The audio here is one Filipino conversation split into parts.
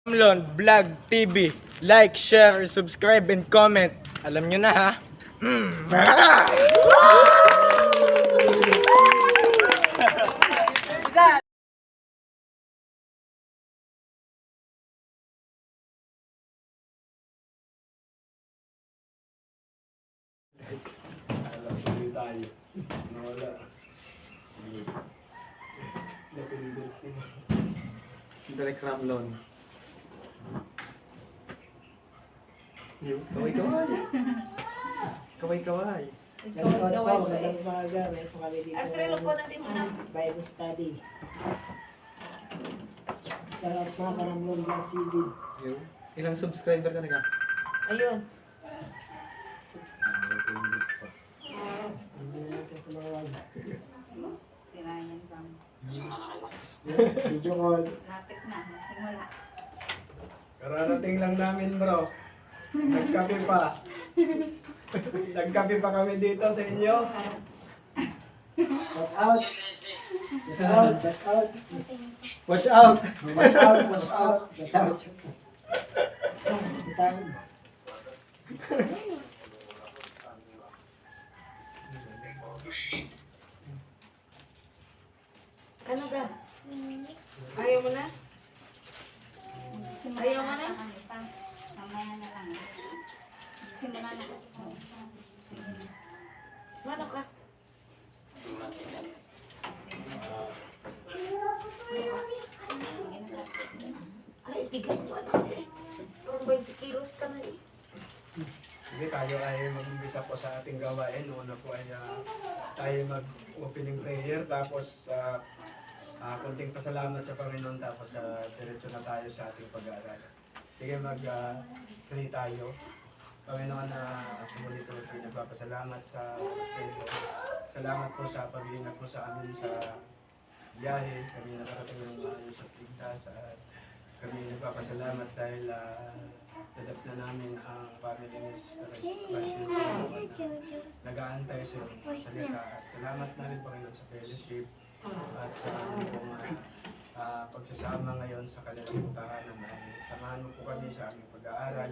Ramlon Vlog TV. Like, share, subscribe, and comment. Alam nyo na ha. Direk Ramlon. Kaway-kaway. Kaway-kaway. Magandang umaga, may po kami dito Bible study. Shoutout mga Karamlon Vlog TV. Ilang subscriber ka na ka? Ayun. Hindi natin tumawag. Tirayan bang. Video call. Lapit na. Simula. Kararating lang namin bro. Nagkape pa. Nagkape pa kami dito sa inyo. Shout out. Shout out. Shout out. Watch out. Watch out. Watch out. Shout out. Shout out. Ano ka? Ayaw mo na? Ayaw mo na? Mamaya na lang. Simula na. Mano ka? Ay, tigan mo na. 20 kilos ka na eh. Sige, tayo ay mag-umpisa po sa ating gawain. Una po ay tayo mag-opening prayer. Tapos konting pasalamat sa Panginoon. Tapos diretso na tayo sa ating pag-aaral. Sige, mag-pray tayo. Panginoon na muli po nagpapasalamat sa Pasko. Salamat po sa pag-iingat po sa amin sa biyahe. Kami nakarating ng maayos at ligtas. At kami nagpapasalamat dahil dadap na namin ang family ni Sister Rachel. Nag-aantay sa iyong salita. At salamat na rin Panginoon sa fellowship at sa aming pong pagsasama ngayon sa kanilang tahanan. Samahan mo po kami sa aming pag-aaral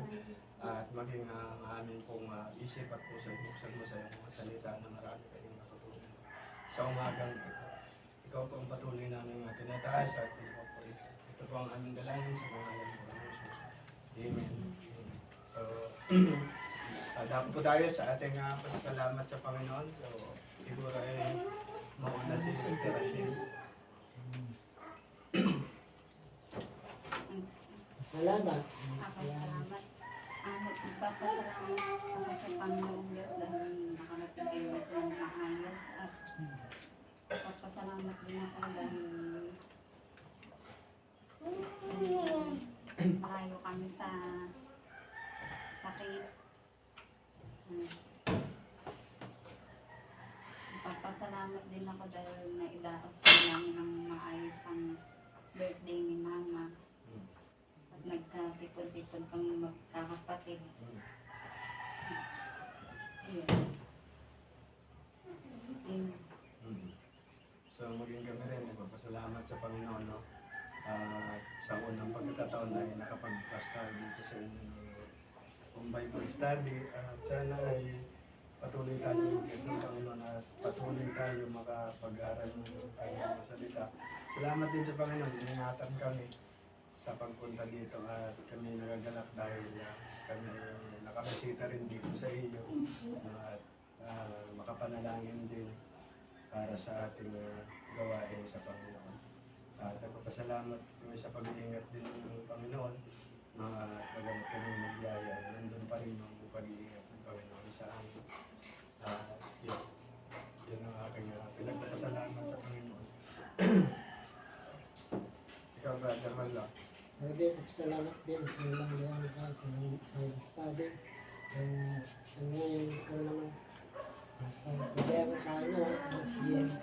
at maging ang aming pong isip at puso. Buksan mo sa iyong mga salita na marami kayong natutunan. Sa umagang ito, ikaw po ang patuloy namin tinataas at ito po ang aming dalangin sa mga alam po ng Jesus. Amen. So, dapat po tayo sa ating pasasalamat sa Panginoon. So, siguro ay mauna si Sister Rachel. Salamat. Salamat. Nagpapasalamat ako sa Panginoong Diyos dahil nakarating kayo ito ng maayos at nagpapasalamat din ako dahil malayo kami sa sakit. Nagpapasalamat din ako dahil naidaos din namin ng maayos ang birthday ni Mama. At nagkatipon-tipon kami magkakapatid. Ayun. So, maging kami rin, nagpapasalamat sa Panginoon. No? Sa unang pagkakataon ay nakapag-pastor dito sa inyo ng Bible study. At sana ay patuloy tayo mag-guess ng Panginoon at patuloy tayo makapag-aral ng kanyang salita. Salamat din sa Panginoon, iningatan kami sa pagpunta dito at kami nagagalak dahil kami nakabisita rin dito sa iyo at makapanalangin din para sa ating gawain sa Panginoon. At nagpapasalamat kami sa pag-iingat din ng Panginoon na nagamit kami magyaya. Nandun pa rin ang pag-iingat ng Panginoon sa amin. Yan ang aking pinagpapasalamat sa Panginoon. Ikaw, Brother Mala. Hindi, salamat din. Yung lang yan kahit ng Bible study. Ngayon ko naman kaya ko sa ano, mas yan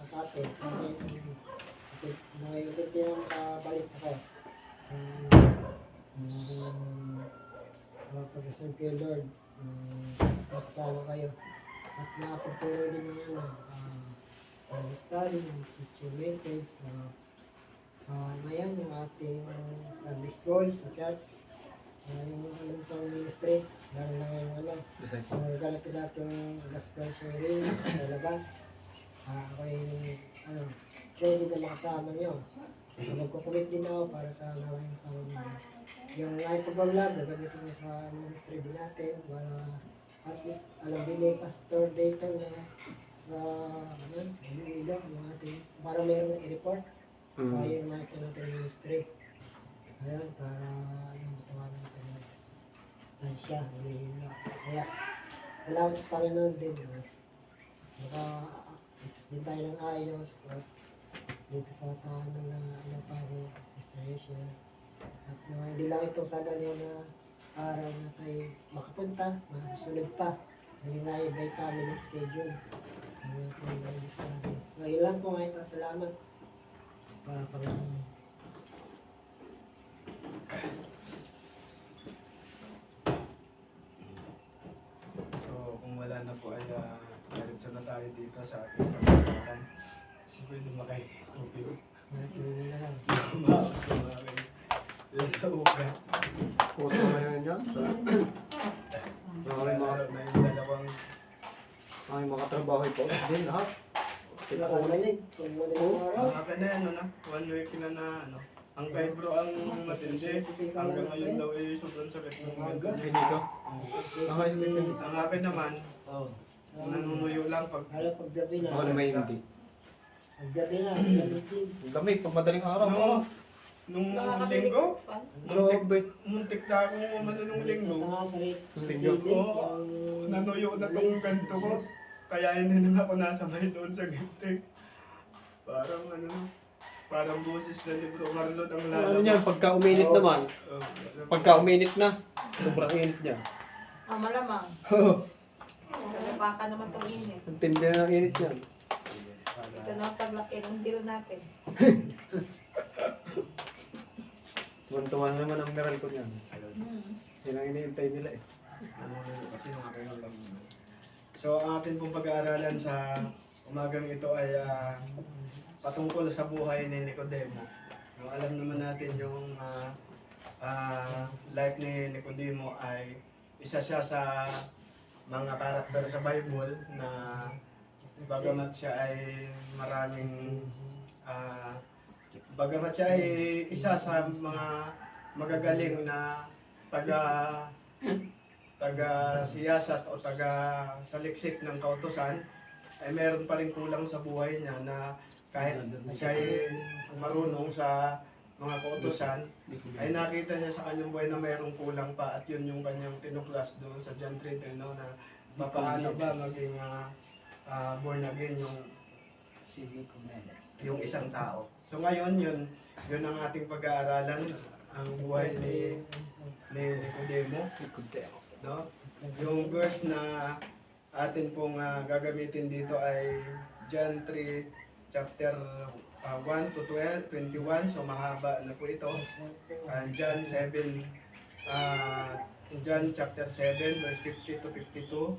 sa atin. Ngayon din ang makabalik ako. Pag-serve kayo Lord, makasama kayo. At makapagturo din ng Bible study, ng picture message, Ngayon, yung ating Sunday school sa church, yung alam pang ministry, lalo na ngayon galapin natin gospel sharing sa labas. Ako'y ready na makasama nyo. Magkukumit din ako para sa gawain Panginoon. Yung live pag-vlog, gagamitin ko sa ministry din natin para at least alam din ni Pastor Dayton na sa Iloilo, yung ating, para mayroong i-report. Yung natin natin ministry. Ayan, para yung matawanan natin ng stansya, Iloilo. Kaya, salamat sa Panginoon din. Itas din tayo ng ayos at dito sa tahanan na pare, restoration. At hindi lang itong Sabado na araw na tayo makapunta, masusunod pa. Yung nga by family schedule. Yung ating Bible study. So, yun lang po ngayon. Salamat sa Panginoon. So, kung wala na po ay diretso na tayo dito sa ating pagkakaroon. Kasi pwede makikupil. Yun lang. Bakit kumain? Lalaugan. Puso ngayon dyan. Araw na yung dalawang Ay, mga trabaho po din lahat. Sila kalanig. Kung wala yung araw. mga ka na yan, ano, 1 week na na, ano. Ang kay bro ang matindi. Hanggang ngayon daw ay sobrang sakit ng mga. Hindi ko. Ako ay may Ang akin naman, nanunuyo lang pag Lalo pag gabi na. Ako na may hindi. Pag gabi na. Gamitin. Ang lamig, pag madaling araw. nung linggo, Grabe. muntik na akong umano nung linggo. Sa sarit. Linggo. Oo, nanuyo na tong ganito ko. Kaya hindi na ako nasabay doon sa gitrik. Parang parang boses na ni Bro Marlon ang lalabas. Ano niyan, pagka uminit naman. Oo, Pagka uminit na, sobrang init niya. Malamang. Oo. Kasi baka naman itong init. Ang tindi na ng init niyan. Ito na ang paglaki ng bill natin. Tuwan-tuwan naman ang meral ko niyan. Yan ang iniintay nila eh. nanunuyo kasi yung aking lang. So, ang atin pong pag-aaralan sa umagang ito ay patungkol sa buhay ni Nicodemo. Yung alam naman natin yung life ni Nicodemo ay isa siya sa mga karakter sa Bible na bagamat siya ay maraming bagamat siya ay isa sa mga magagaling na taga siyasat o taga saliksik ng kautusan, ay meron pa rin kulang sa buhay niya na kahit siya ay marunong sa mga kautusan, ay nakita niya sa kanyang buhay na mayroong kulang pa, at yun yung kanyang tinuklas doon sa John 3:10, no, na paano ba maging born again yung isang tao. So ngayon yun ang ating pag-aaralan, ang buhay ni Nicodemo, no? Yung verse na atin pong gagamitin dito ay John 3 chapter 1 to 12, 21, so mahaba na po ito. John chapter 7 verse 50 to 52,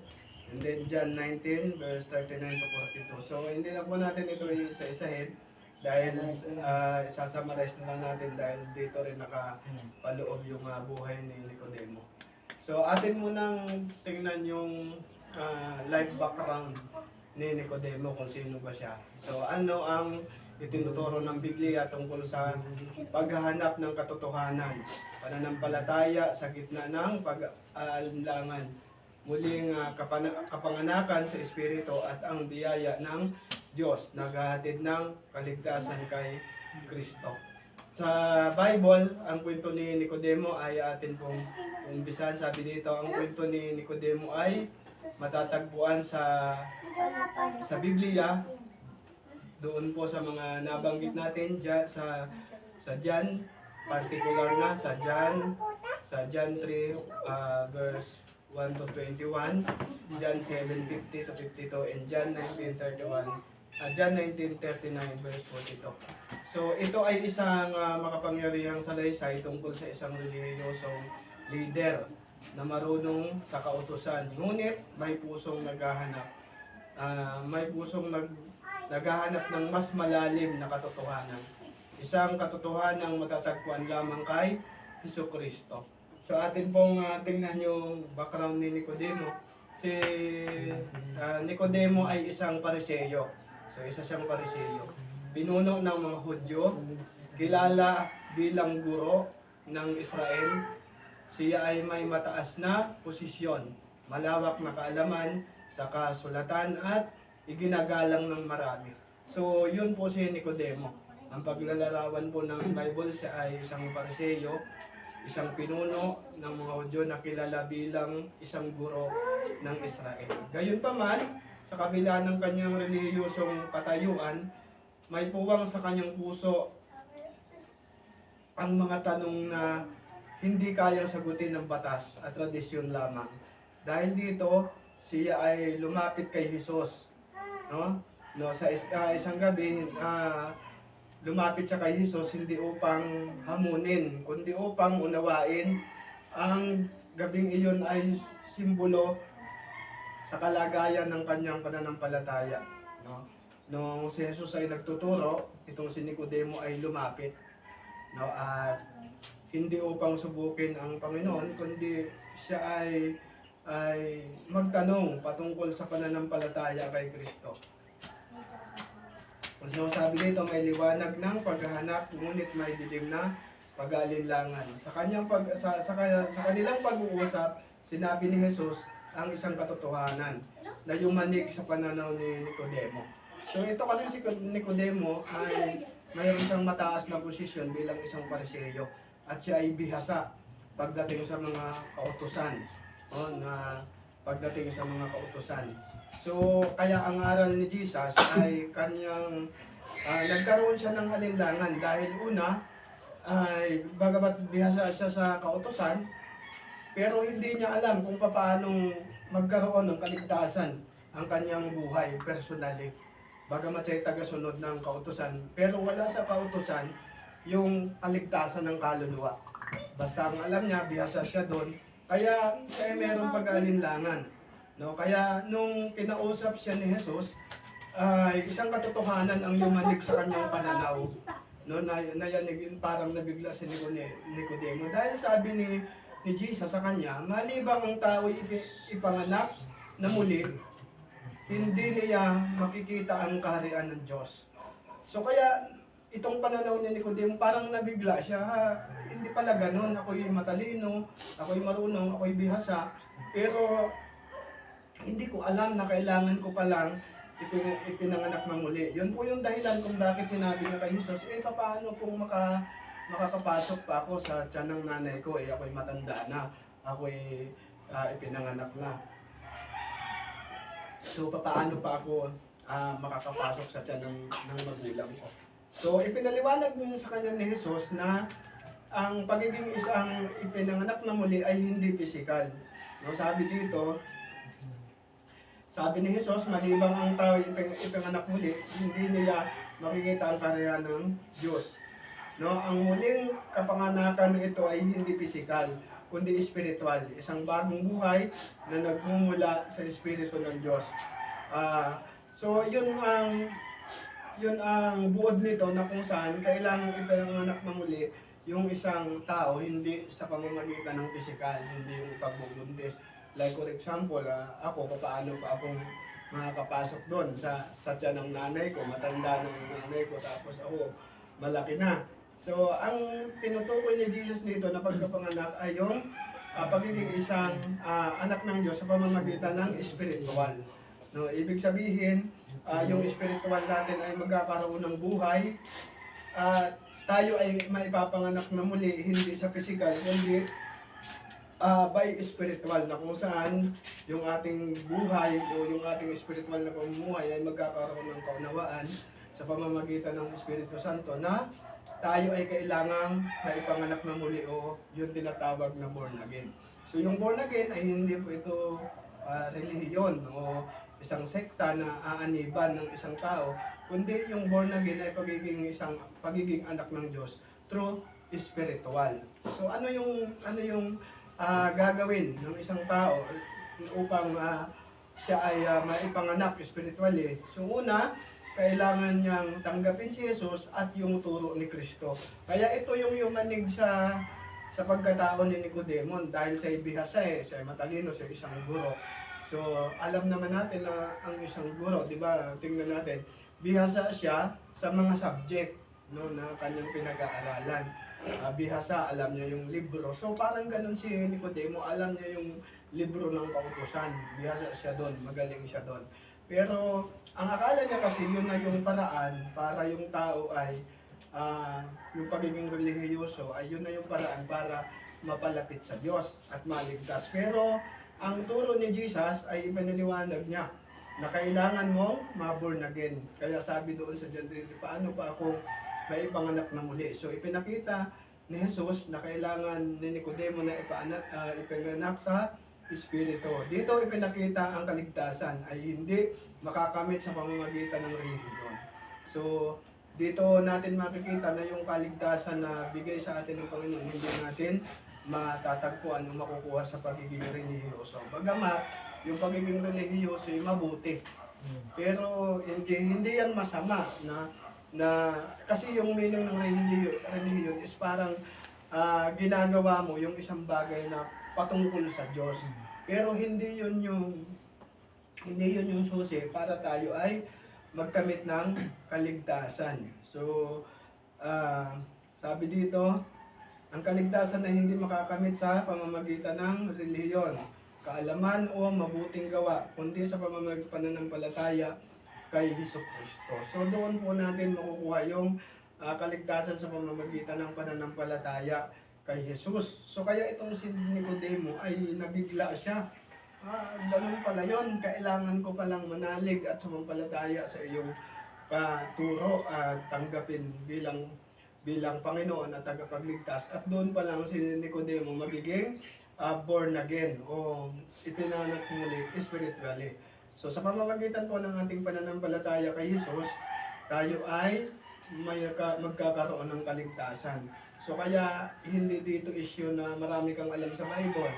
and then John 19 verse 39 to 42. So hindi na po natin ito isa-isahin dahil isasummarize na lang natin dahil dito rin nakapaloob yung buhay ni Nicodemo. So atin munang tingnan yung life background ni Nicodemo, kung sino ba siya. So ano ang itinuturo ng Biblia tungkol sa paghahanap ng katotohanan, pananampalataya sa gitna ng pag-aalinlangan, muling kapanganakan sa Espiritu at ang biyaya ng Diyos, naghahatid ng kaligtasan kay Kristo. Sa Bible, ang kwento ni Nicodemo ay atin pong umpisan. Sabi dito, ang kwento ni Nicodemo ay matatagpuan sa Biblia. Doon po sa mga nabanggit natin sa John, particular na sa John 3 verse 1 to 21, John 7:50 to 52, and John 19:39 verse 42. So ito ay isang makapangyarihang salaysay tungkol sa isang relihiyosong leader na marunong sa kautusan, ngunit may pusong naghahanap naghahanap ng mas malalim na katotohanan. isang katotohanang matatagpuan lamang kay Jesucristo. So atin pong tingnan yung background ni Nicodemo. Si Nicodemo ay isang Pariseo. So isa siyang Pariseo. Pinuno ng mga Hudyo, kilala bilang guro ng Israel. Siya ay may mataas na posisyon, malawak na kaalaman sa kasulatan at iginagalang ng marami. So yun po si Nicodemo. Ang paglalarawan po ng Bible, siya ay isang Pariseo, isang pinuno ng mga Hudyo na kilala bilang isang guro ng Israel. Gayunpaman, sa kabila ng kanyang relihiyosong patayuan, may puwang sa kanyang puso ang mga tanong na hindi kayang sagutin ng batas at tradisyon lamang. Dahil dito, siya ay lumapit kay Jesus. Sa isang gabi, lumapit siya kay Jesus hindi upang hamunin, kundi upang unawain. Ang gabing iyon ay simbolo sa kalagayan ng kanyang pananampalataya. Nung si Jesus ay nagtuturo, itong si Nicodemo ay lumapit. At hindi upang subukin ang Panginoon, kundi siya ay magtanong patungkol sa pananampalataya kay Kristo. So sabi dito, may liwanag ng paghahanap, ngunit may dilim na pag-aalinlangan. Sa kanilang pag-uusap, sinabi ni Jesus ang isang katotohanan na yumanig sa pananaw ni Nicodemo. So ito kasi si Nicodemo ay mayroon siyang mataas na posisyon bilang isang Pariseo at siya ay bihasa pagdating sa mga kautusan. Pagdating sa mga kautusan. So kaya ang aral ni Jesus ay kanyang nagkaroon siya ng alinlangan dahil una ay bagamat bihasa siya sa kautusan, pero hindi niya alam kung paano magkaroon ng kaligtasan ang kanyang buhay personally. Bagamat siya ay tagasunod ng kautusan, pero wala sa kautusan yung kaligtasan ng kaluluwa. Basta ang alam niya, bihasa siya doon, kaya siya ay mayroong pag-aalinlangan. Kaya nung kinausap siya ni Jesus, ay isang katotohanan ang lumanig sa kanyang pananaw. Nayanigin, parang nabigla si Nicodemo. Dahil sabi ni Jesus sa kanya, malibang ang tao ipanganak na muli, hindi niya makikita ang kaharian ng Diyos. So kaya itong pananaw ni Nicodemo, parang nabigla siya. Hindi pala ganun, ako'y matalino, ako'y marunong, ako'y bihasa. Pero hindi ko alam na kailangan ko palang ipinanganak na muli. Yun po yung dahilan kung bakit sinabi na kay Jesus, paano kung makakapasok pa ako sa tiyan ng nanay ko, ako'y matanda na, ako'y ipinanganak na. So, paano pa ako makakapasok sa tiyan ng magulang ko? So, ipinaliwanag mo sa kanya ni Jesus na ang pagiging isang ipinanganak na muli ay hindi physical. Sabi dito, sabi ni Jesus, malibang ang tao ipinanganak muli, hindi niya makikita ang kaharian ng Diyos. Ang muling kapanganakan ito ay hindi physical, kundi spiritual. Isang bagong buhay na nagmumula sa Espiritu ng Diyos. So yun ang buod nito na kung saan kailangang ipinanganak na muli yung isang tao, hindi sa pamamagitan ng physical, hindi yung pagbubuntis. Like for example, ako, paano pa akong makakapasok doon sa tiyan ng nanay ko, matanda ng nanay ko, tapos ako malaki na. So, ang tinutukoy ni Jesus dito na pagkapanganak ay yung pagiging isang anak ng Diyos sa pamamagitan ng spiritual. Ibig sabihin, yung spiritual natin ay magkakaroon ng buhay, tayo ay maipapanganak na muli, hindi sa physical, kundi by spiritual, na kung saan yung ating buhay o yung ating spiritual na pamumuhay ay magkakaroon ng kaunawaan sa pamamagitan ng Espiritu Santo na tayo ay kailangang maipanganak na muli o yung tinatawag na born again. So yung born again ay hindi po ito relihiyon o isang sekta na aaniban ng isang tao, kundi yung born again ay pagiging anak ng Diyos through spiritual. So ano yung gagawin ng isang tao upang siya ay maipanganak spiritually? So una, kailangan niyang tanggapin si Jesus at yung turo ni Kristo. Kaya ito yung yumanig sa pagkatao ni Nicodemo dahil sa ibihasa siya matalino, siya isang guro. So, alam naman natin na ang isang guro, di ba, tingnan natin, bihasa siya sa mga subject, no, na kanyang pinag-aaralan. Bihasa, alam niya yung libro. So, parang ganun si Nicodemo, alam niya yung libro ng kautusan. Bihasa siya doon, magaling siya doon. Pero, ang akala niya kasi yun na yung paraan para yung tao ay, yung pagiging relihiyoso, ay yun na yung paraan para mapalapit sa Diyos at maligtas. Pero, ang turo ni Jesus ay ipinaliwanag niya na kailangan mong ma-born again. Kaya sabi doon sa John 3, paano pa ako may ipanganak na muli? So ipinakita ni Jesus na kailangan ni Nicodemo na ipanganak sa Espiritu. Dito ipinakita ang kaligtasan ay hindi makakamit sa pamamagitan ng relihiyon. So dito natin makikita na yung kaligtasan na bigay sa atin ng Panginoon, hindi natin matatagpuan o makukuha sa pagiging relihiyoso. Bagamat yung pagiging relihiyoso ay mabuti. Pero hindi yan masama na kasi yung meaning ng relihiyon is parang ginagawa mo yung isang bagay na patungkol sa Diyos. Pero hindi yun yung susi para tayo ay magkamit ng kaligtasan. So, sabi dito, ang kaligtasan ay hindi makakamit sa pamamagitan ng relihiyon, kaalaman o mabuting gawa, kundi sa pananampalataya kay Hesukristo. So doon po natin makukuha yung kaligtasan sa pamamagitan ng pananampalataya kay Jesus. So kaya itong si Nicodemo ay nabigla siya. Ganun pala yun, kailangan ko palang manalig at sumampalataya sa iyong turo at tanggapin bilang Panginoon at tagapagligtas. At doon pa lang si Nicodemo magiging born again o ipinanak muli spiritually. So sa pamamagitan po ng ating pananampalataya kay Jesus, tayo ay magkakaroon ng kaligtasan. So kaya hindi dito issue na marami kang alam sa Bible,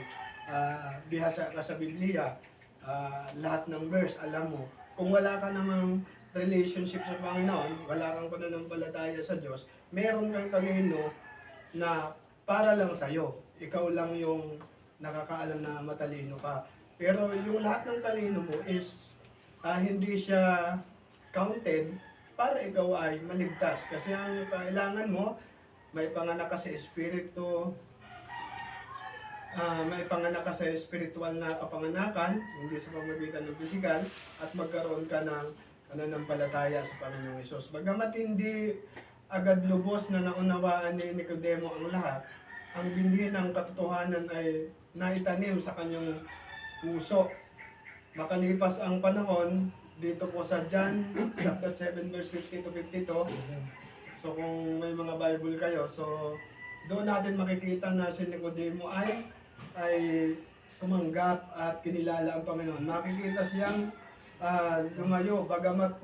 bihasa ka sa Biblia, lahat ng verse alam mo. Kung wala ka namang relationship sa Panginoon, wala kang pananampalataya sa Diyos, meron kang talino na para lang sa'yo. Ikaw lang yung nakakaalam na matalino ka. Pero yung lahat ng talino mo is hindi siya counted para ikaw ay maligtas. Kasi ang kailangan mo, may panganak ka sa Espiritu, may panganak ka sa spiritual na kapanganakan, hindi sa pamamagitan ng pisikal, at magkaroon ka ng pananampalataya sa Panginoong Hesus. Bagamat hindi agad lubos na naunawaan ni Nicodemo ang lahat, ang binhi ng katotohanan ay naitanim sa kanyang puso. Makalipas ang panahon, dito po sa John chapter 7 verse 50 to 52, so kung may mga Bible kayo, so doon natin makikita na si Nicodemo ay tumanggap at kinilala ang Panginoon. Makikita siyang lumayo, bagamat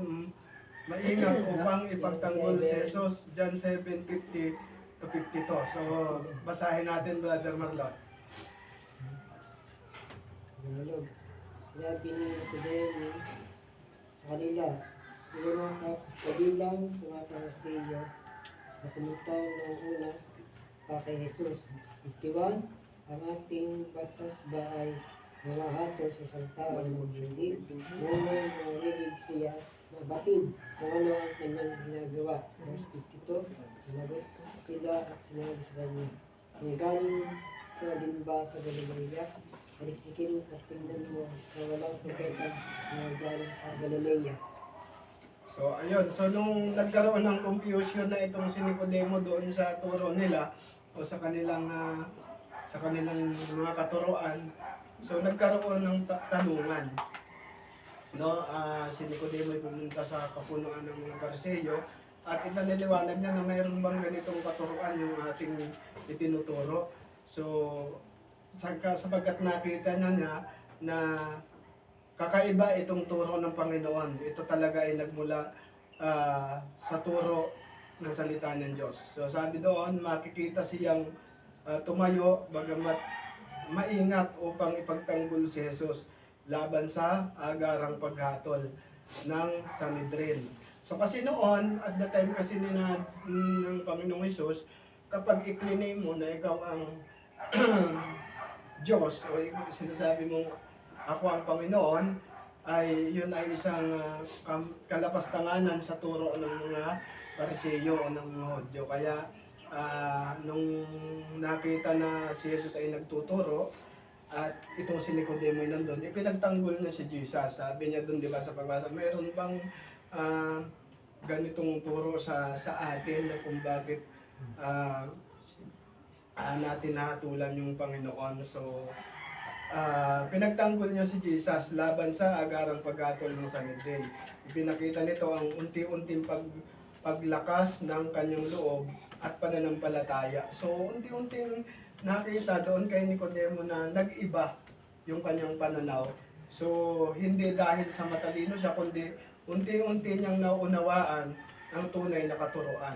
maingat upang ipagtanggol si Jesus. John 7:50 to 52. So, basahin natin, Brother Marlon. Nalog. Kaya pinipidemo sa kanila, sila mga kabilang sa mga Pariseo na pumunta ng una kay Jesus. 51, ang ating batas ba ay mga hatol sa isang tao na hindi ngunit narinig siya mabatid kung ano ang kanyang ginagawa. Verse 52, sinagot sila at sinabi sa kanya, may galing ka din ba sa Galilea? Paliksikin at tingnan mo na walang propeta na galing sa Galilea. So, ayun. So, nung nagkaroon ng confusion na itong si Nicodemo doon sa turo nila o sa kanilang mga katuroan, so nagkaroon ng tanungan. No, si Nicodemo ay pumunta sa kapunuan ng mga Pariseo at ipinaliwanag niya na mayroon bang ganitong katuruan yung ating itinuturo. So, sapagkat nakita niya na kakaiba itong turo ng Panginoon. Ito talaga ay nagmula sa turo ng salita ng Diyos. So sabi doon, makikita siyang tumayo, bagamat maingat upang ipagtanggol si Jesus laban sa agarang paghatol ng Sanhedrin. So kasi noon, at the time kasi ng Panginoong Hesus, kapag i-claim mo na ikaw ang Diyos, o sinasabi mong ako ang Panginoon, ay yun ay isang kalapastanganan sa turo ng mga Pariseo o ng mga Hudyo. Kaya nung nakita na si Jesus ay nagtuturo, at itong si Nicodemo ay nandun, ipinagtanggol niya si Jesus. Sabi niya doon, di ba, sa pagbasa, mayroon bang ganitong turo sa atin na kung bakit natin nahatulan yung Panginoon. So, pinagtanggol niya si Jesus laban sa agarang paghatol ng Sanhedrin. Ipinakita nito ang unti-unting paglakas ng kanyang loob at pananampalataya. So, unti-unting nakita doon kay Nicodemo na nag-iba yung kanyang pananaw. So, hindi dahil sa matalino siya, kundi unti-unti niyang naunawaan ang tunay na katuruan.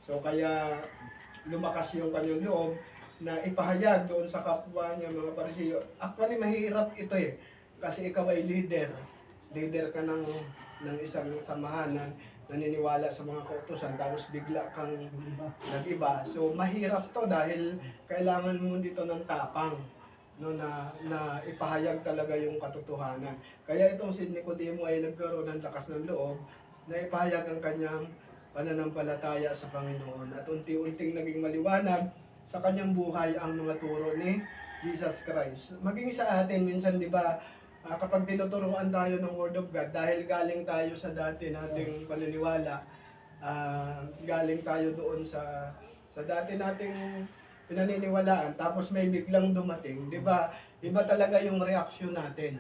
So, kaya lumakas yung kanyang loob na ipahayag doon sa kapwa niya mga Pariseo. Actually, mahirap ito eh. Kasi ikaw ay leader. Leader ka ng isang samahan na naniniwala sa mga kautusan, tapos bigla kang nag-iba. So, mahirap to dahil kailangan mo dito ng tapang, no, na ipahayag talaga yung katotohanan. Kaya itong si Nicodemo ay nagkaroon ng lakas ng loob na ipahayag ang kanyang pananampalataya sa Panginoon. At unti-unting naging maliwanag sa kanyang buhay ang mga turo ni Jesus Christ. Maging sa atin, minsan di ba, kapag tinuturuan tayo ng Word of God, dahil galing tayo sa dati nating paniniwala, galing tayo doon sa dati nating pinaniniwalaan, tapos may biglang dumating, di ba, iba talaga yung reaksyon natin.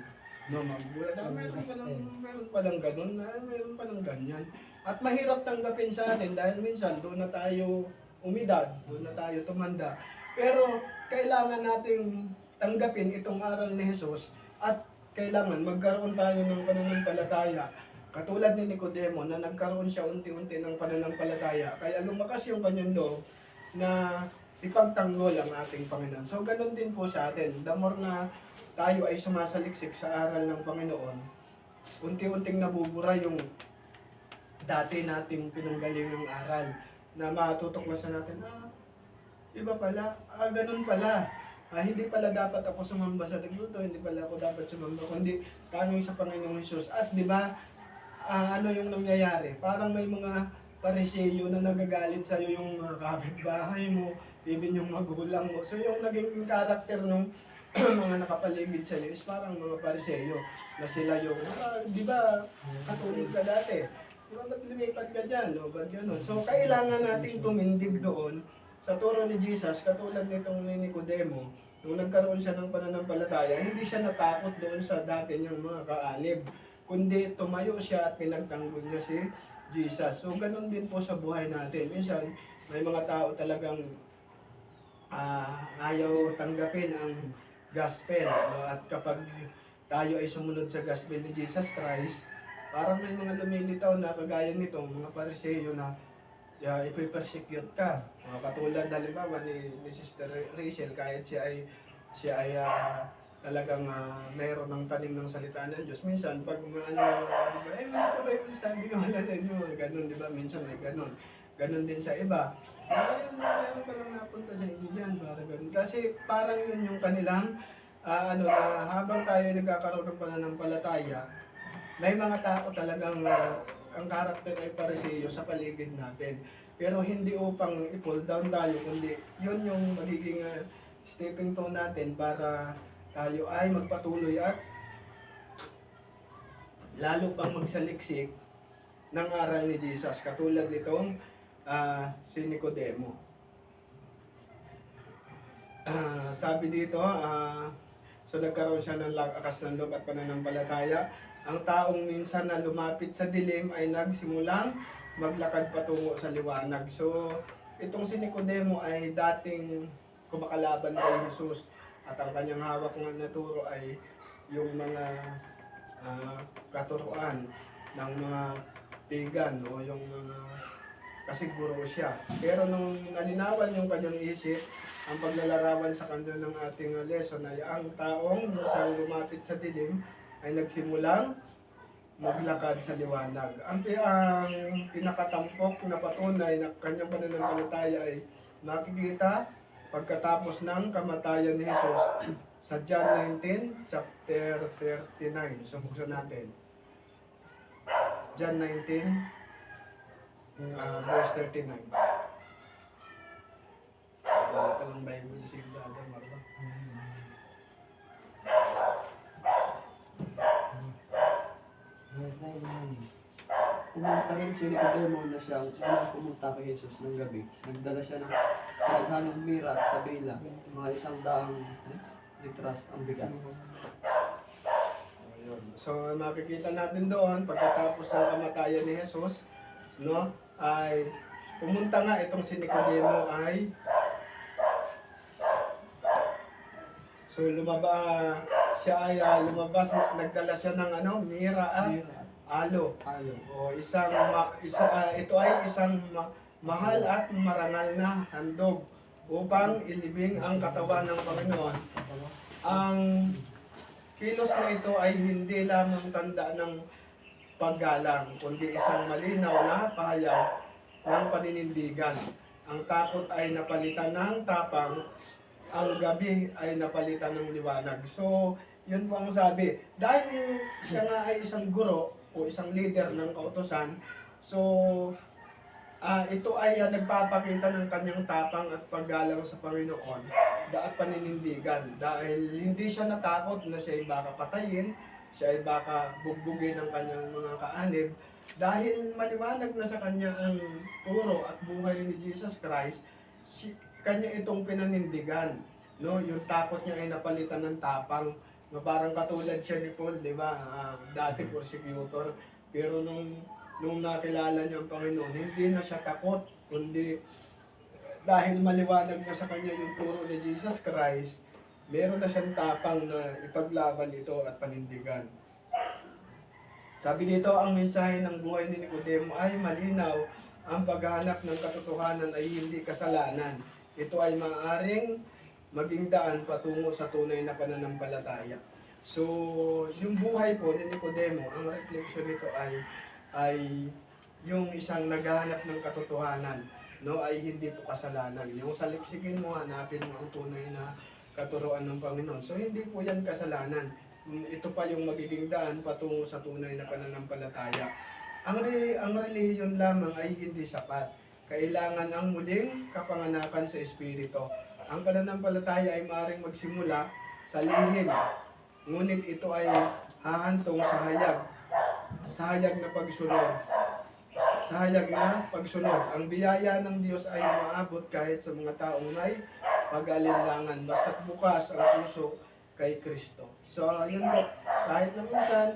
No, magulat, meron palang ganun, meron palang ganyan. At mahirap tanggapin sa atin dahil minsan doon na tayo umidad, doon na tayo tumanda. Pero kailangan nating tanggapin itong aral ni Jesus at kailangan magkaroon tayo ng pananampalataya. Katulad ni Nicodemo na nagkaroon siya unti-unti ng pananampalataya. Kaya lumakas yung kanyang loob na ipagtanggol ang ating Panginoon. So ganun din po sa atin. The more na tayo ay sumasaliksik sa aral ng Panginoon, unti-unting nabubura yung dati nating pinanggalingang aral na matutuklasan natin, iba pala, ganun pala. Hindi pala dapat ako sumamba sa nagluto, hindi pala ako dapat sumamba, kundi tanong sa Panginoong Hesus. At di ba, ano yung nangyayari? Parang may mga Pariseo na nagagalit sa'yo, yung mga kapitbahay mo, even yung magulang mo. So yung naging karakter ng mga nakapaligid sa'yo is parang mga Pariseo na sila yung, di ba, katulad ka dati. Ba't lumipat ka dyan? O ba't gano'n? So, kailangan nating tumindig doon sa turo ni Jesus, katulad nitong ni Nicodemo. Nung nagkaroon siya ng pananampalataya, hindi siya natakot doon sa dati niyang mga kaanib, kundi tumayo siya at pinagtanggol niya si Jesus. So, gano'n din po sa buhay natin. Minsan, may mga tao talagang ayaw tanggapin ang gospel. No? At kapag tayo ay sumunod sa gospel ni Jesus Christ, parang may mga lumilitaw na kagaya nito, mga Pariseo na ipipersecute ka. Katulad halimbawa ni Sister Rachel, kahit siya ay talagang mayroon ng tanim ng salita ng Diyos. Minsan, pag mga ano, Bible study ka wala sa inyo, ganun, di ba? Minsan may ganun. Ganun din sa iba. Mayroon ka lang napunta sa inyo dyan, para ganun. Kasi parang yun yung kanilang, na habang tayo nagkakaroon ng pananampalataya, may mga tao talagang ang karakter ay Pariseo sa paligid natin. Pero hindi upang i-pull down tayo, kundi yun yung magiging stepping stone natin para tayo ay magpatuloy at lalo pang magsaliksik ng aral ni Jesus. Katulad nitong si Nicodemo. Sabi dito, so nagkaroon siya ng lakas ng loob at pananampalataya. Ang taong minsan na lumapit sa dilim ay nagsimulang maglakad patungo sa liwanag. So, itong si Nicodemo ay dating kumakalaban kay Jesus. At ang kanyang hawak na turo ay yung mga katuruan ng mga pagan o yung mga kasiguro siya. Pero nung nalinawan yung kanyang isip, ang paglalarawan sa kanya ng ating lesson ay ang taong minsan lumapit sa dilim ay nagsimulang maglakad sa liwanag. Ang pinakatampok na patunay na kanyang pananampalataya ay makikita pagkatapos ng kamatayan ni Jesus sa John 19, chapter 39. So, buksan natin. John 19, verse 39. Wala ka lang Bible si Brother Marwa. Nasa naman. Pumunta rin si Nicodemo na siyang unang pumunta kay Jesus ng gabi. Nagdala siya ng pinaghalong mira at sabila, mga 100 litras ang bigat. Ayun. So, makikita natin doon, pagkatapos ng kamatayan ni Jesus, no, ay pumunta nga itong si Nicodemo ay lumabas, nagdala siya ng mira at alo. O ito ay isang mahal at marangal na handog upang ilibing ang katawan ng Panginoon. Ang kilos na ito ay hindi lamang tanda ng paggalang, kundi isang malinaw na pahayag ng paninindigan. Ang takot ay napalitan ng tapang, ang gabi ay napalitan ng liwanag. So, yun po ang sabi. Dahil siya nga ay isang guro o isang leader ng kautusan, so ito ay nagpapakita ng kanyang tapang at paggalang sa Panginoon at paninindigan. Dahil hindi siya natakot na siya ay baka patayin, siya ay baka bugbugin ng kanyang mga kaanib. Dahil maliwanag na sa kanya ang turo at buhay ni Jesus Christ, kanya itong pinanindigan. No? Yung takot niya ay napalitan ng tapang. No, parang katulad siya ni Paul, di ba? Dati persecutor. Pero nung nakilala niya ang Panginoon, hindi na siya takot, kundi dahil maliwanag na sa kanya yung turo ni Jesus Christ, meron na siyang tapang na ipaglaban ito at panindigan. Sabi dito, ang mensahe ng buhay ni Nicodemo ay malinaw. Ang paghahanap ng katotohanan ay hindi kasalanan. Ito ay maaaring maging daan patungo sa tunay na pananampalataya. So, yung buhay po ni Nicodemo, ang reflection nito ay yung isang naghahanap ng katotohanan, no, ay hindi po kasalanan. Yung saliksikin mo, hanapin mo ang tunay na katuruan ng Panginoon. So, hindi po yan kasalanan. Ito pa yung magiging daan patungo sa tunay na pananampalataya. Ang relihiyon lamang ay hindi sapat. Kailangan ang muling kapanganakan sa Espiritu. Ang pananampalataya ay maaaring magsimula sa lihim, ngunit ito ay hahantong sa hayag na pagsunod. Sa hayag na pagsunod. Ang biyaya ng Diyos ay maabot kahit sa mga taong may pag-alinlangan, basta't bukas ang puso kay Kristo. So, yun po, kahit na minsan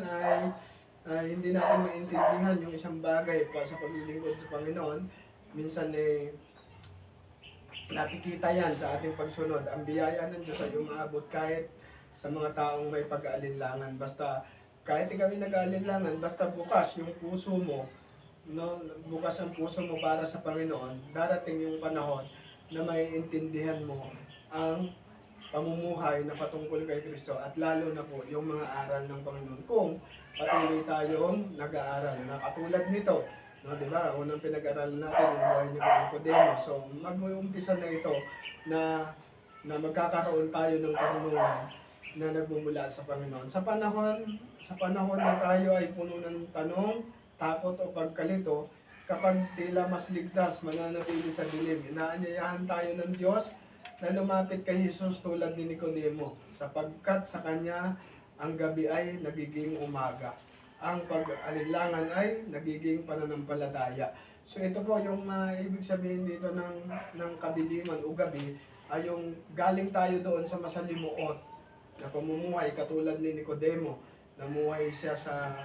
ay hindi natin maintindihan yung isang bagay pa sa paglilingkod sa Panginoon, minsan nakikita yan sa ating pagsunod. Ang biyaya ng Diyos ay umaabot kahit sa mga taong may pag-aalinlangan. Basta, kahit ikaw ay nag-aalinlangan, basta bukas yung puso mo, no, bukas ang puso mo para sa Panginoon, darating yung panahon na may intindihan mo ang pamumuhay na patungkol kay Kristo at lalo na po yung mga aral ng Panginoon. Kung patuloy tayong nag-aaral na katulad nito, no, di ba? Unang pinag-aralan natin yung buhay ni Nicodemo. So, mag-uumpisa na ito na magkakaroon tayo ng karunungan na nagmumula sa Panginoon. Sa panahon na tayo ay puno ng tanong, takot o pagkalito, kapag tila mas ligtas, mananatili sa dilim, inaanyayahan tayo ng Diyos na lumapit kay Jesus tulad ni Nicodemo, sapagkat sa Kanya ang gabi ay nagiging umaga. Ang pag-alinlangan ay nagiging pananampalataya. So ito po yung ibig sabihin dito ng kadiliman o gabi ay yung galing tayo doon sa masalimuot na pamumuhay katulad ni Nicodemo. Namuhay siya sa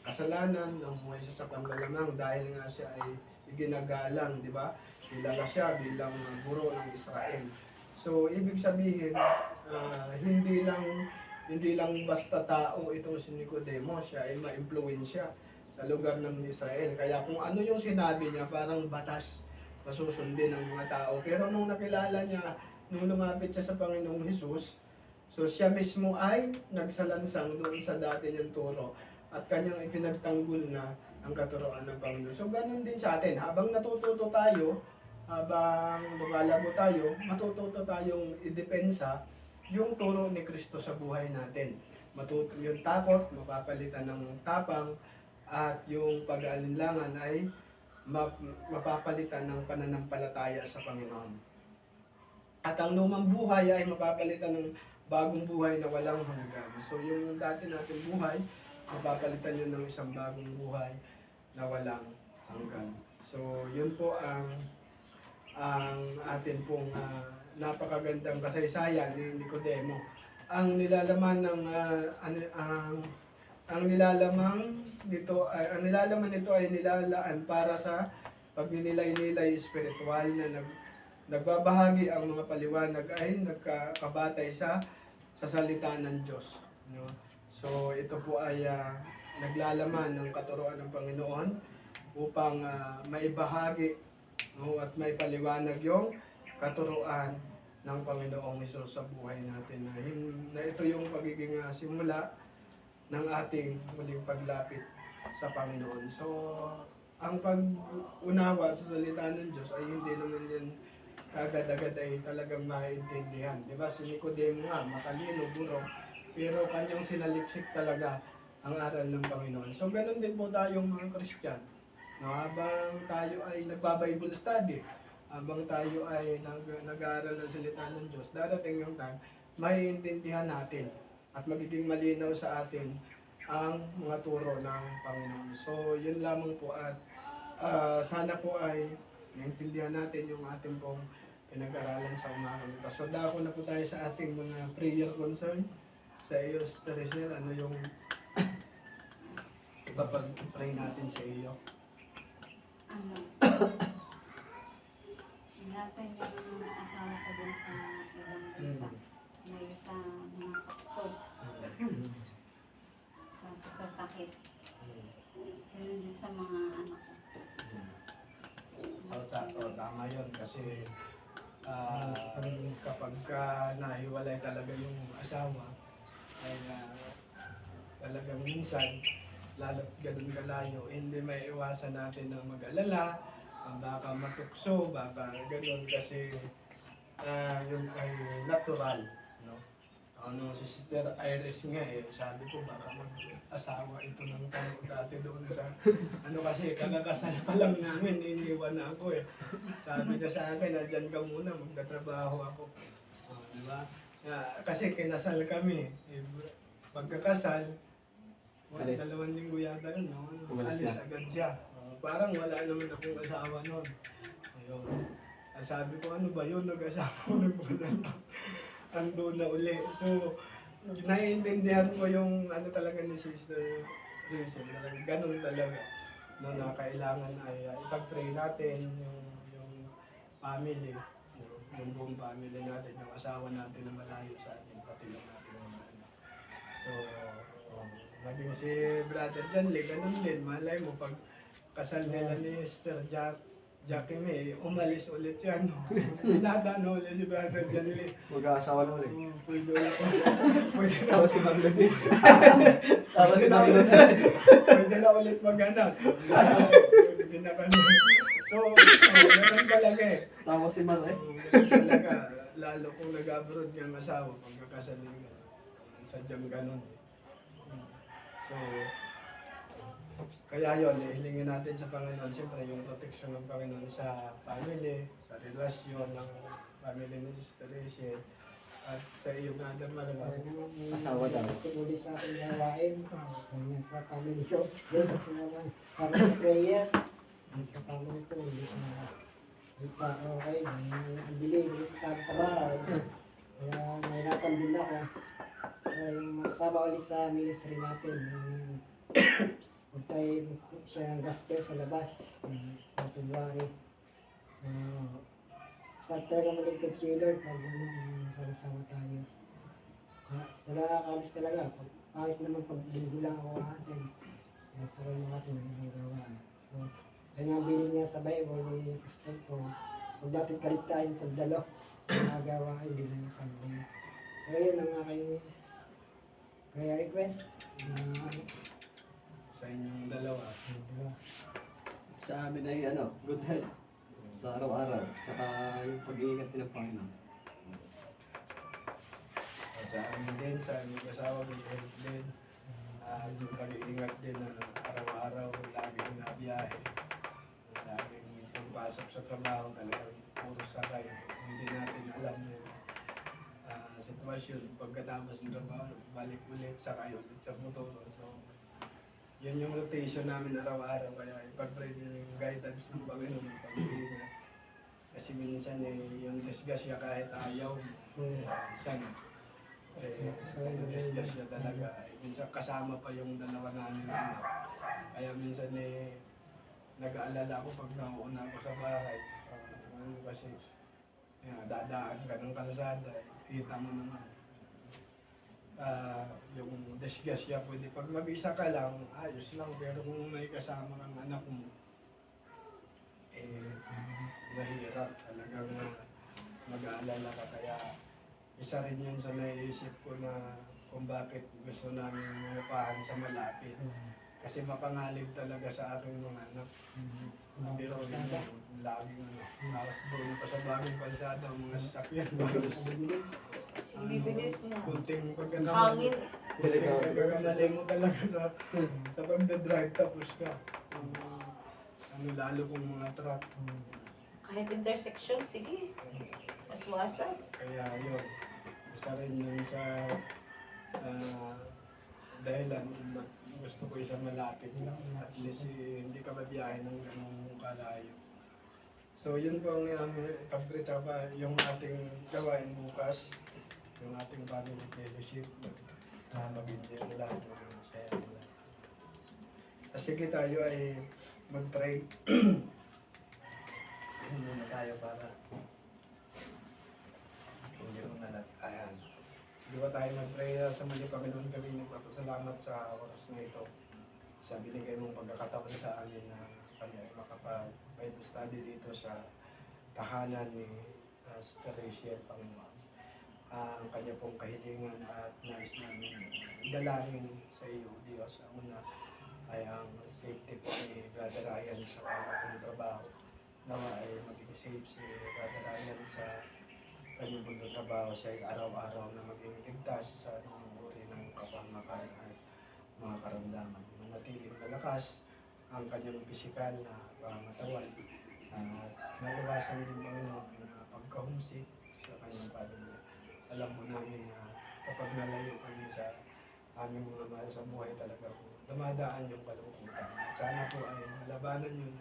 kasalanan, namuhay siya sa panlalamang dahil nga siya ay iginagalang, di ba? Kilala siya bilang guro ng Israel. So ibig sabihin, hindi lang basta tao itong si Nicodemo, siya ay ma-impluwensya sa lugar ng Israel. Kaya kung ano yung sinabi niya, parang batas na susundin ng mga tao. Pero nung nakilala niya, nung lumapit siya sa Panginoong Hesus, so siya mismo ay nagsalansang doon sa dati niyang turo. at kanyang ipinagtanggol na ang katuroan ng Panginoon. So ganun din sa atin, habang natututo tayo, habang lumalago tayo, matututo tayong idepensa yung turo ni Kristo sa buhay natin. Yung takot, mapapalitan ng tapang, at yung pag-aalinlangan ay mapapalitan ng pananampalataya sa Panginoon. At ang lumang buhay ay mapapalitan ng bagong buhay na walang hanggan. So yung dati nating buhay, mapapalitan yun ng isang bagong buhay na walang hanggan. So yun po ang atin pong napakagandang kasaysayan ni Nicodemo. Ang nilalaman ng ang nilalaman nito ay nilalaan para sa pagninilay-nilay espiritual na nagbabahagi ang mga paliwanag ay nagkakabatay sa salita ng Diyos. No? So ito po ay naglalaman ng katuroan ng Panginoon upang maibahagi, no, at may paliwanag yung katuroan ng Panginoong Hesus sa buhay natin. Na ito yung pagiging simula ng ating muling paglapit sa Panginoon. So, ang pag-unawa sa salita ng Diyos ay hindi naman yan kagad-agad ay talagang maintindihan. Diba? Si Nicodemo nga, matalino, buro, pero kanyang sinaliksik talaga ang aral ng Panginoon. So, ganun din po tayong mga Christian. No, habang tayo ay nagba-Bible study, habang tayo ay nag-aaral ng salita ng Diyos, darating yung time, maiintindihan natin at magiging malinaw sa atin ang mga turo ng Panginoon. So, yun lamang po at sana po ay naintindihan natin yung ating pong pinag-aralan sa umagang ito. So, dako na po tayo sa ating mga prayer concern. Sa iyo, Sister Rachel, ano yung ipapag-pray natin sa iyo? Natin yung asawa ko din sa ibang bansa. May sa mga kapsol. Tapos sa sakit. Ganun din sa mga anak ko. Tama yun kasi kapag nahiwalay talaga yung asawa ay talagang minsan lalo't ganun kalayo, hindi may iwasan natin na mag-alala, baka matukso, baka ganun kasi yun ay natural, no? Ano, si Sister Iris nga sabi ko baka mag-asawa ito ng tanong dati doon sa, ano kasi kakakasal pa lang namin, iniwan na ako Sabi niya sa akin, dyan ka muna, magtatrabaho ako. Diba? Kasi kinasal kami, pagkakasal, Alis. 2 linggo yata yun, no? Umalis Alis na. agad siya. Parang wala naman akong asawa noon. Ayun. Sabi ko, ano ba yun? Nag-asawa ko na ando na uli. So, naiintindihan ko yung ano talaga ni Sister Rachel. Ganun talaga. No, na kailangan ay ipag-pray natin yung family. Yung buong family natin, yung asawa natin na malayo sa atin, pati lang natin yung mga anak. So, maging si Brother John Lee, ganun din. Malay mo, pag kasal nila ni Sister Jackie May, umalis ulit siya, no? Pinadano ulit si Brother John Lee. Mag-aasawa na ulit. Pwede ulit. Pwede na Tapos si Magdalene. Tapos si Pwede na ulit. Magdalene. Pwede na ulit mag-anak. Pwede na kami. So, ganun talaga Tapos si Mar Ganun talaga. Lalo kung nag-abroad yung asawa, pagkakasalin ka. Sadyang ganun. So, kaya yun, hilingin natin sa Panginoon, siyempre yung protection ng Panginoon sa family, sa relasyon ng family ni Sister Rachel, at sa iyo, Brother Manuel. Asawa daw. Tumuli sa aking gawain, sa family ko. Then, naman, para sa prayer, sa family ko, hindi pa okay, ang bili sa bahay. Kaya nahirapan din ako. Kaya yung makasama ulit sa ministry natin, yung huwag tayo siya ng gospel sa labas, sa February. Sa talaga malingkod si Lord, pag sama-sama tayo. Nakakabis talaga. Kahit naman pag linggo lang ako atin, sa mga atin ang gawa. So, kaya nga bilin niya sa Bible ni Pastor ko, huwag natin kaligtaan pagdalo ng mga gawain, hindi na yung Sunday. So, yun ang aking prayer request. sa amin ay good health sa araw-araw. Tsaka yung pag-iingat din ng Panginoon. Sa amin din, sa aming asawa, may health din. Yung pag-iingat din na araw-araw, laging nabiyahe. Laging pagpasok sa trabaho, talagang puro sakay. Hindi natin alam yung sitwasyon. Pagkatapos ng trabaho, balik ulit, sakay ulit sa motor. So, yun yung rotation namin araw-araw. Kaya ipag-pray yung guidance ng Panginoon, pag-iingat. Kasi minsan yung disgrasya kahit ayaw, minsan yung disgrasya talaga. Minsan kasama pa yung dalawa namin. Kaya minsan nag-aalala ako pag nauna ako sa bahay. Kasi dadaan ka ng kalsada, kita mo naman. Yung disgrasya pwede pag mag-isa ka lang, ayos lang. Pero kung may kasama kang anak mo, mahirap talagang mag-aalala ka. Kaya isa rin yun sa naiisip ko na kung bakit gusto namin umupahan sa malapit. Kasi mapangalib talaga sa aking mga anak. Pero laging tapos doon pa sa bagong kalsada, mga sasakyan. Ibibilis niya. Kunting Hangin. pagkakamali mo talaga sa pagdadrive tapos ka. Lalo kung mga truck. Kahit intersection, sige. Maswasag. Kaya yun, isa rin yun sa dahilan kung ba't gusto ko isang malapit lang. At least hindi ka mabiyahe ng ganung kalayo. So yun po ang pag-preach pa yung ating gawain bukas. Yung ating family fellowship. Mag-enjoy nila. Masaya nila. Sige tayo ay mag-pray. Muna tayo para hindi mo nalat. Ayan. Di ba tayo mag-pray sa mali Panginoon kami nagpapasalamat sa oras na ito. Sa binigay mong pagkakataon sa amin na kami ay makapag-Bible study dito sa tahanan ni Sister Rachel, Panginoon. Ang kanya pong kahilingan at nais namin dalangin sa iyo, Diyos. Ang una ay ang safety po ni Brother Ryan sa kanyang trabaho. Nawa ay maging safe si Brother Ryan sa kanyang pagtatrabaho. Siya ay araw-araw na maging ligtas sa anumang uri ng kapahamakan at mga karamdaman. Manatiling malakas ang kanyang pisikal na pangatawan at naiwasan din Panginoon ang pagkahumsik sa kanyang pamilya. Alam mo namin na kapag nalayo kami sa aming mga mahal sa buhay talaga po, dumadaan yung kalungkutan. At sana po ay malabanan yun,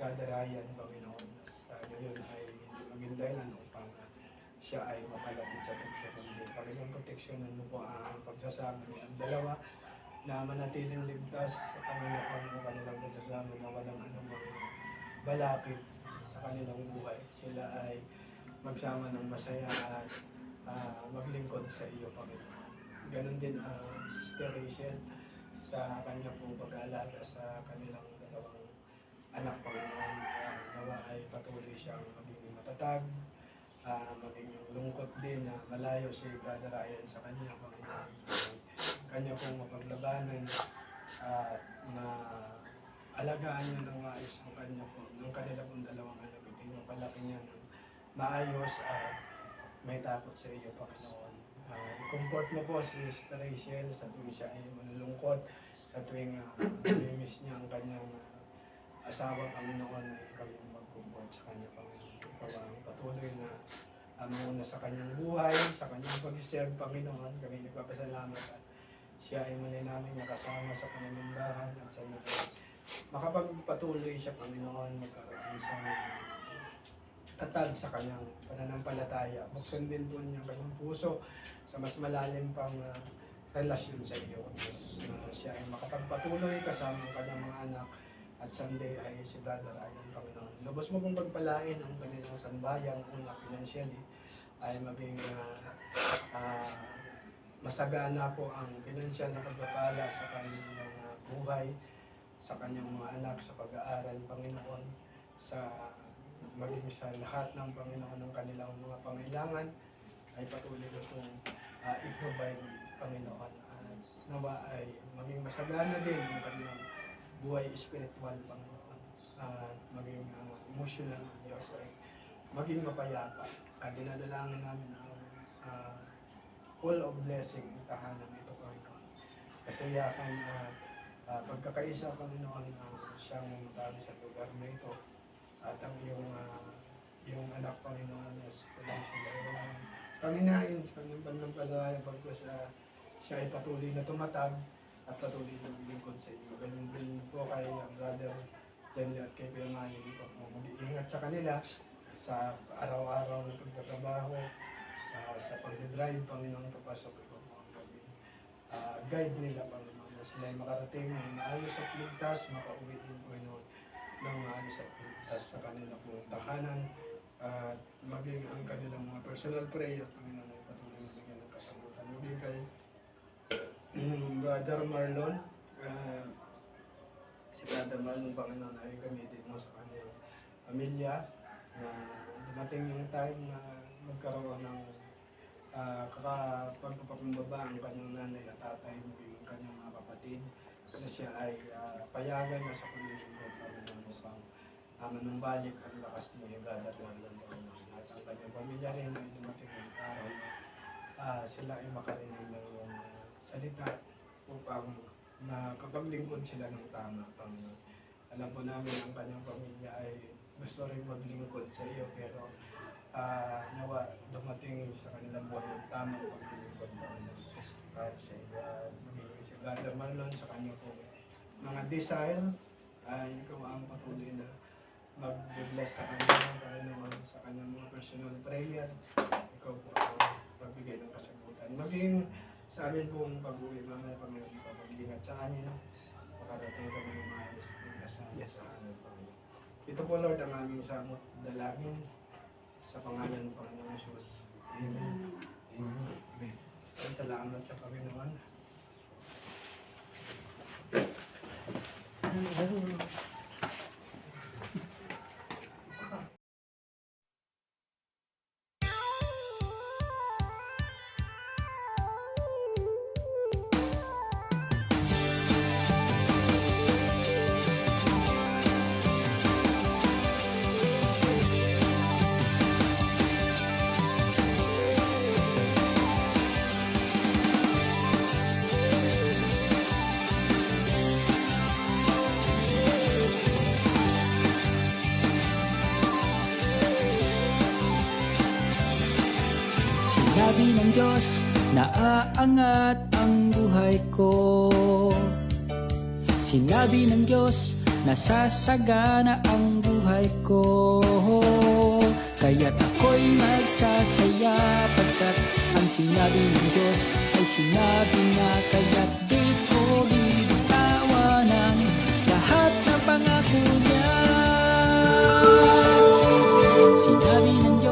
kadarayan, Panginoon. Sa ngayon ay hindi maging dahilan upang siya ay mapalapit sa tukso. Kundi Panginoon, proteksyonan mo po ang pagsasama nilang dalawa na manatiling ligtas sa Panginoon ang kanilang pagsasama na walang anumang balakid sa kanilang buhay. Sila ay magsama ng masaya at maglingkod sa iyo, Panginoon. Ganon din Sister Rachel sa kanya pong pag-aalaga sa kanilang dalawang anak, Panginoon. Nawa ay patuloy siyang maging matatag, maging lungkot din na malayo si Brother Ryan sa kanya, Panginoon. Kanya pong mapaglabanan at maalagaan niya ng maayos ang kanya po, ng kanila pong dalawang anak. Ito yung palaki niya ng maayos at may takot sa iyo, Panginoon. I-comfort mo po si Sister Rachel sa tuwing siya ay malulungkot, sa tuwing miss niya ang kanyang asawa, Panginoon, ay ikaw yung mag-comfort sa kanya, Panginoon. Ikaw ang patuloy na manguna sa kanyang buhay, sa kanyang pag-serve, Panginoon. Kami nagpapasalamat at siya ay muli namin nakasama sa pananimbahan at sana makapagpatuloy siya, Panginoon, magkaroon sa tatag sa kanyang pananampalataya. Buksan din po niya kanyang puso sa mas malalim pang relasyon sa iyo, Diyos. Na siya ay makapagpatuloy kasama ang kanyang mga anak at someday ay si Brother Ryan, Panginoon. Lubos mo pong pagpalain ang kanilang sambayan, una financially, ay maging masagana po ang pinansyal na pagpapala sa kanyang buhay, sa kanyang mga anak, sa pag-aaral, Panginoon, sa maging sa lahat ng Panginoon ng kanilang mga pangailangan ay patuloy na itong i-provide, Panginoon. Nawa ay maging masagana din ang kanilang buhay spiritual, Panginoon. maging emotional ng Diyos ay maging mapayapa. Dinadalangin namin ang full of blessing ang tahanan nito, Panginoon. Kasiyakan at pagkakaisa, Panginoon, siyang matalo sa lugar na ito. At ang yung anak, Panginoon, yes, sila panginahin sa kanyang pananampalataya pagkos siya ay patuloy na tumatag at patuloy na maglingkod sa iyo. Ganun din po kay Brother Jenny at kay Kuya Manny, po mag-iingat sa kanila sa araw-araw na pagtatrabaho, sa pag-drive, Panginoon, papasok ko po ang guide nila, Panginoon, na sila ay makarating ng maayos at ligtas, makauwi din, Panginoon, ng maayos at ligtas sa kanila po tahanan, at maging ang kanilang mga personal prayer, Panginoon, ay patuloy na bigyan ng kasagutan. Maging kay Brother Marlon, si Brother Marlon, Panginoon, ay gamitin mo sa kanyang pamilya, na dumating yung time na magkaroon ng pagpapakumbaba ang kanyang nanay at tatay, yung kanyang mga kapatid, na siya ay payagan na sa paglilingkod ng upang manumbalik ang lakas ni Brother Marlon Ramos. At ang kanyang pamilya rin ay dumating ng araw na sila ay makarinig ng salita upang makapaglingkod sila ng tama, Panginoon. Alam po namin ang kanyang pamilya ay gusto rin maglingkod sa iyo, pero nawa dumating sa kanilang buhay ng tamang paglilingkod, Panginoon. Para sa iyo, magiging si Brother Marlon sa kanyang po mga desire, ay ikaw ang patuloy na mag-bless sa kanya, Panginoon, sa kanyang mga personal prayer. Ikaw po ang pagbigay ng kasagutan. Maging sa amin pong pag-uwi, mamaya, Panginoon, ikaw mag-ingat sa amin, makarating kami ng maayos sa amin, Panginoon. Ito po, Lord, ang aming samot dalangin sa pangalan ng Panginoon Jesus. Amen. Amen. Salamat sa Panginoon. Sinabi ng Diyos na aangat ang buhay ko. Sinabi ng Diyos na sasagana ang buhay ko. Kaya't ako'y magsasaya pagkat ang sinabi ng Diyos ay sinabi niya. Kaya't di ko bibitawan ang lahat ng pangako niya. Sinabi ng Diyos